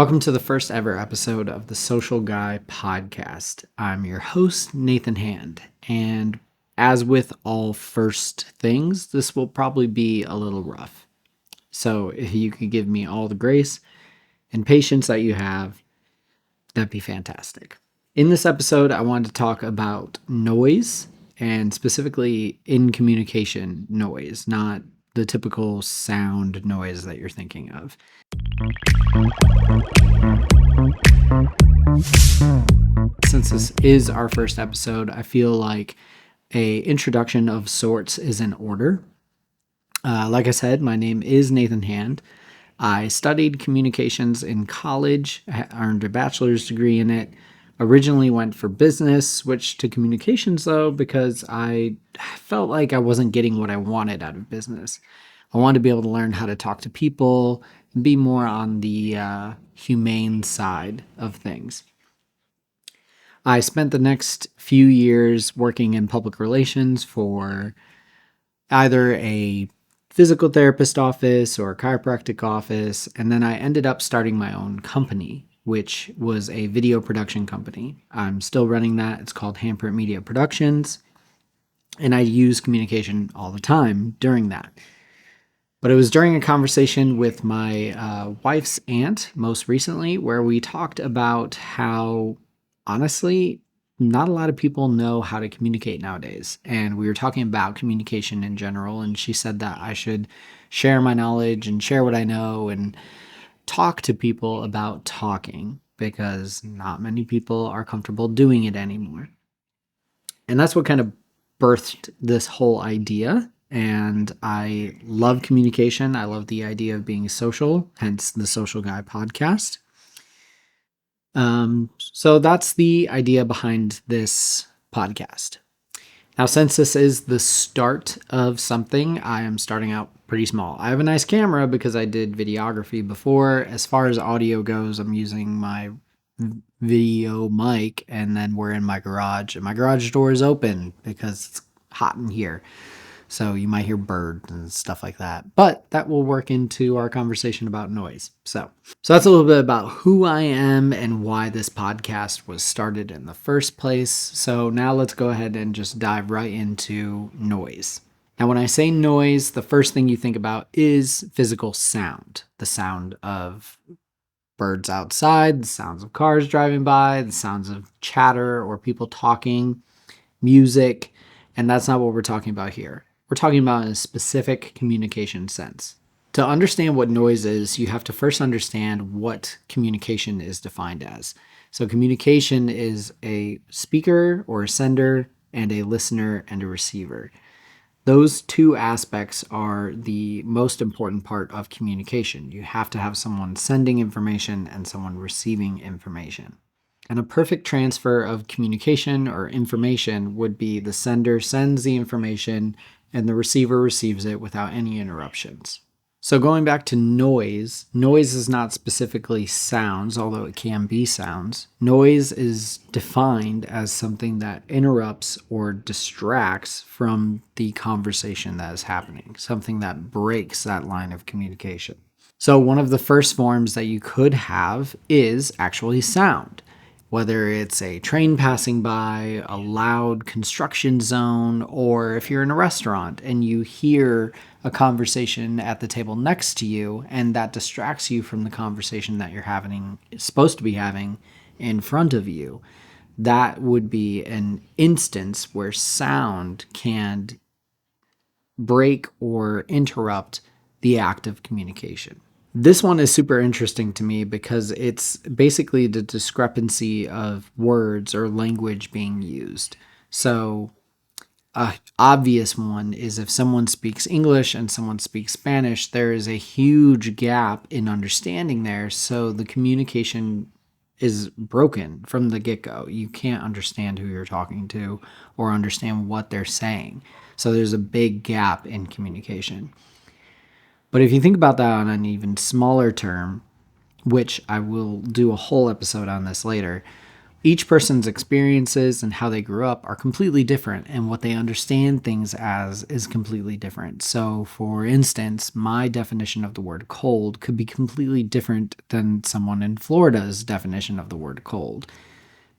Welcome to the first ever episode of the Social Guy podcast. I'm your host, Nathan Hand, and as with all first things, this will probably be a little rough. So if you could give me all the grace and patience that you have, that'd be fantastic. In this episode, I wanted to talk about noise, and specifically in communication noise, not the typical sound noise that you're thinking of. Since this is our first episode, I feel like a introduction of sorts is in order. Like I said, my name is Nathan Hand. I studied communications in college, earned a bachelor's degree in it. Originally went for business, switched to communications though because I felt like I wasn't getting what I wanted out of business. I wanted to be able to learn how to talk to people and be more on the humane side of things. I spent the next few years working in public relations for either a physical therapist office or a chiropractic office, and then I ended up starting my own company, which was a video production company. I'm still running that. It's called Handprint Media Productions, and I use communication all the time during that. But it was during a conversation with my wife's aunt most recently where we talked about how, honestly, not a lot of people know how to communicate nowadays. And we were talking about communication in general, and she said that I should share my knowledge and share what I know and talk to people about talking because not many people are comfortable doing it anymore. And that's what kind of birthed this whole idea. And I love communication. I love the idea of being social, hence the Social Guy podcast. So that's the idea behind this podcast. Now, since this is the start of something, I am starting out pretty small. I have a nice camera because I did videography before. As far as audio goes, I'm using my video mic, and then we're in my garage, and my garage door is open because it's hot in here. So you might hear birds and stuff like that. But that will work into our conversation about noise. So that's a little bit about who I am and why this podcast was started in the first place. So now let's go ahead and just dive right into noise. Now, when I say noise, the first thing you think about is physical sound. The sound of birds outside, the sounds of cars driving by, the sounds of chatter or people talking, music. And that's not what we're talking about here. We're talking about in a specific communication sense. To understand what noise is, you have to first understand what communication is defined as. So communication is a speaker or a sender and a listener and a receiver. Those two aspects are the most important part of communication. You have to have someone sending information and someone receiving information. And a perfect transfer of communication or information would be the sender sends the information and the receiver receives it without any interruptions. So going back to noise is not specifically sounds, although it can be sounds. Noise is defined as something that interrupts or distracts from the conversation that is happening, something that breaks that line of communication. So one of the first forms that you could have is actually sound. Whether it's a train passing by, a loud construction zone, or if you're in a restaurant and you hear a conversation at the table next to you and that distracts you from the conversation that you're supposed to be having in front of you, that would be an instance where sound can break or interrupt the act of communication. This one is super interesting to me because it's basically the discrepancy of words or language being used. So an obvious one is if someone speaks English and someone speaks Spanish, there is a huge gap in understanding there. So the communication is broken from the get-go. You can't understand who you're talking to or understand what they're saying. So there's a big gap in communication. But if you think about that on an even smaller term, which I will do a whole episode on this later, Each person's experiences and how they grew up are completely different, and what they understand things as is completely different. So, for instance, my definition of the word cold could be completely different than someone in Florida's definition of the word cold.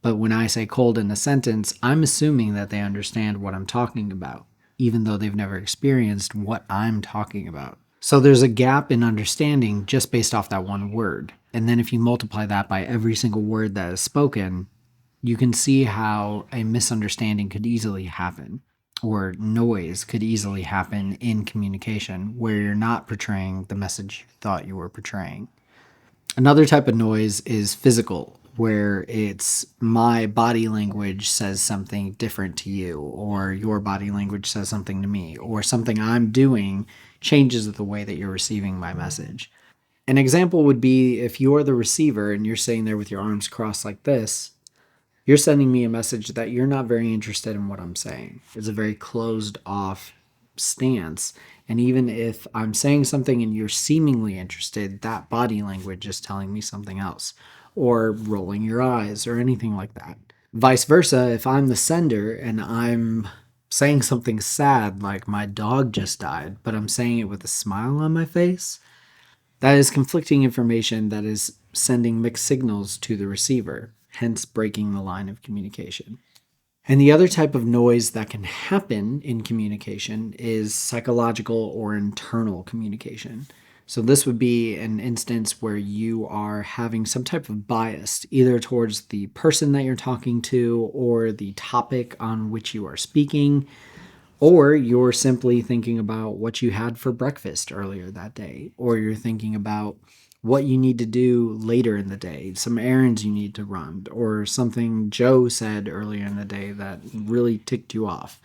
But when I say cold in a sentence, I'm assuming that they understand what I'm talking about, even though they've never experienced what I'm talking about. So there's a gap in understanding just based off that one word. And then if you multiply that by every single word that is spoken, you can see how a misunderstanding could easily happen, or noise could easily happen in communication where you're not portraying the message you thought you were portraying. Another type of noise is physical, where it's my body language says something different to you, or your body language says something to me, or something I'm doing changes the way that you're receiving my message. An example would be if you're the receiver and you're sitting there with your arms crossed like this, you're sending me a message that you're not very interested in what I'm saying. It's a very closed off stance. And even if I'm saying something and you're seemingly interested, that body language is telling me something else, or rolling your eyes or anything like that. Vice versa, if I'm the sender and I'm saying something sad like my dog just died, but I'm saying it with a smile on my face, that is conflicting information that is sending mixed signals to the receiver, hence breaking the line of communication. And the other type of noise that can happen in communication is psychological or internal communication. So, this would be an instance where you are having some type of bias, either towards the person that you're talking to or the topic on which you are speaking, or you're simply thinking about what you had for breakfast earlier that day, or you're thinking about what you need to do later in the day, some errands you need to run, or something Joe said earlier in the day that really ticked you off.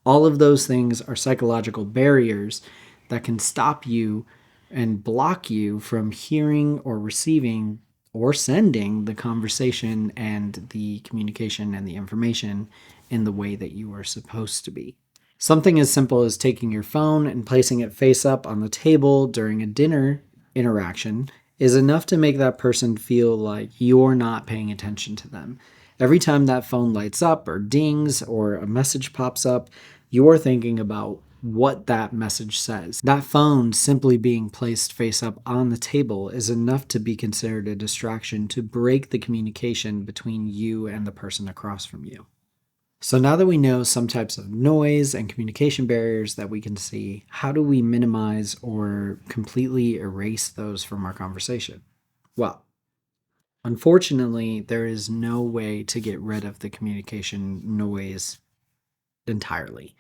All of those things are psychological barriers that can stop you and block you from hearing or receiving or sending the conversation and the communication and the information in the way that you are supposed to be. Something as simple as taking your phone and placing it face up on the table during a dinner interaction is enough to make that person feel like you're not paying attention to them. Every time that phone lights up or dings or a message pops up, you're thinking about what that message says. That phone simply being placed face up on the table is enough to be considered a distraction to break the communication between you and the person across from you. So now that we know some types of noise and communication barriers that we can see, how do we minimize or completely erase those from our conversation? Well, unfortunately, there is no way to get rid of the communication noise entirely.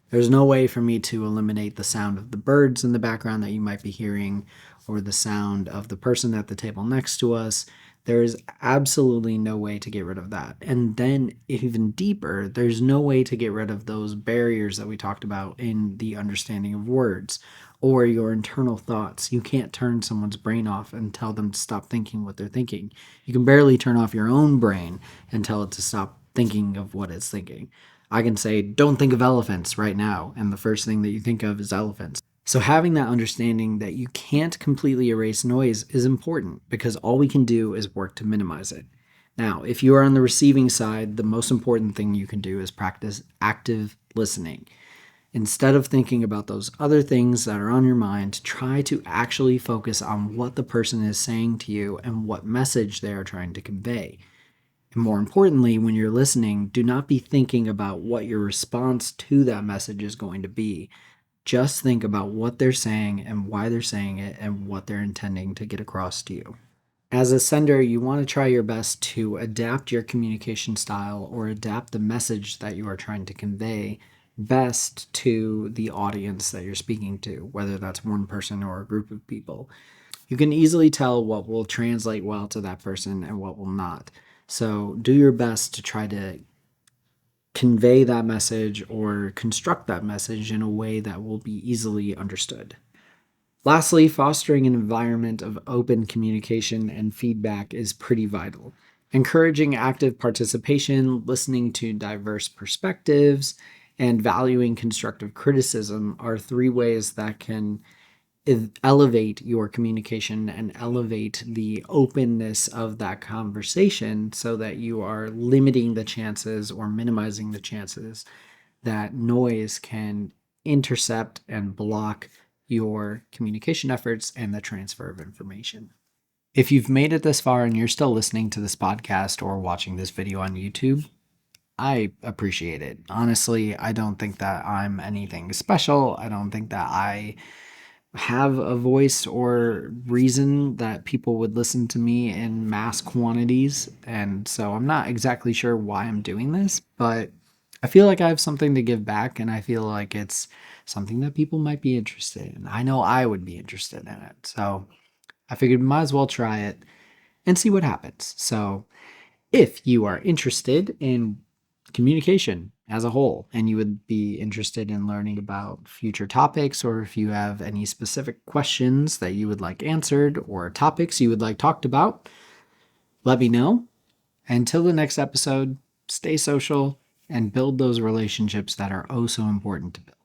There's no way for me to eliminate the sound of the birds in the background that you might be hearing, or the sound of the person at the table next to us. There is absolutely no way to get rid of that. And then, even deeper, there's no way to get rid of those barriers that we talked about in the understanding of words or your internal thoughts. You can't turn someone's brain off and tell them to stop thinking what they're thinking. You can barely turn off your own brain and tell it to stop thinking of what it's thinking. I can say, don't think of elephants right now, and the first thing that you think of is elephants. So having that understanding that you can't completely erase noise is important, because all we can do is work to minimize it. Now, if you are on the receiving side, the most important thing you can do is practice active listening. Instead of thinking about those other things that are on your mind, try to actually focus on what the person is saying to you and what message they are trying to convey. And more importantly, when you're listening, do not be thinking about what your response to that message is going to be. Just think about what they're saying and why they're saying it and what they're intending to get across to you. As a sender, you want to try your best to adapt your communication style or adapt the message that you are trying to convey best to the audience that you're speaking to, whether that's one person or a group of people. You can easily tell what will translate well to that person and what will not. So do your best to try to convey that message or construct that message in a way that will be easily understood. Lastly, fostering an environment of open communication and feedback is pretty vital. Encouraging active participation, listening to diverse perspectives, and valuing constructive criticism are three ways that can elevate your communication and elevate the openness of that conversation so that you are limiting the chances or minimizing the chances that noise can intercept and block your communication efforts and the transfer of information. If you've made it this far and you're still listening to this podcast or watching this video on YouTube, I appreciate it. Honestly, I don't think that I'm anything special. I don't think that I have a voice or reason that people would listen to me in mass quantities. And so I'm not exactly sure why I'm doing this, but I feel like I have something to give back, and I feel like it's something that people might be interested in. I know I would be interested in it. So I figured might as well try it and see what happens. So if you are interested in communication as a whole and you would be interested in learning about future topics, or if you have any specific questions that you would like answered or topics you would like talked about, let me know. Until the next episode, stay social and build those relationships that are oh so important to build.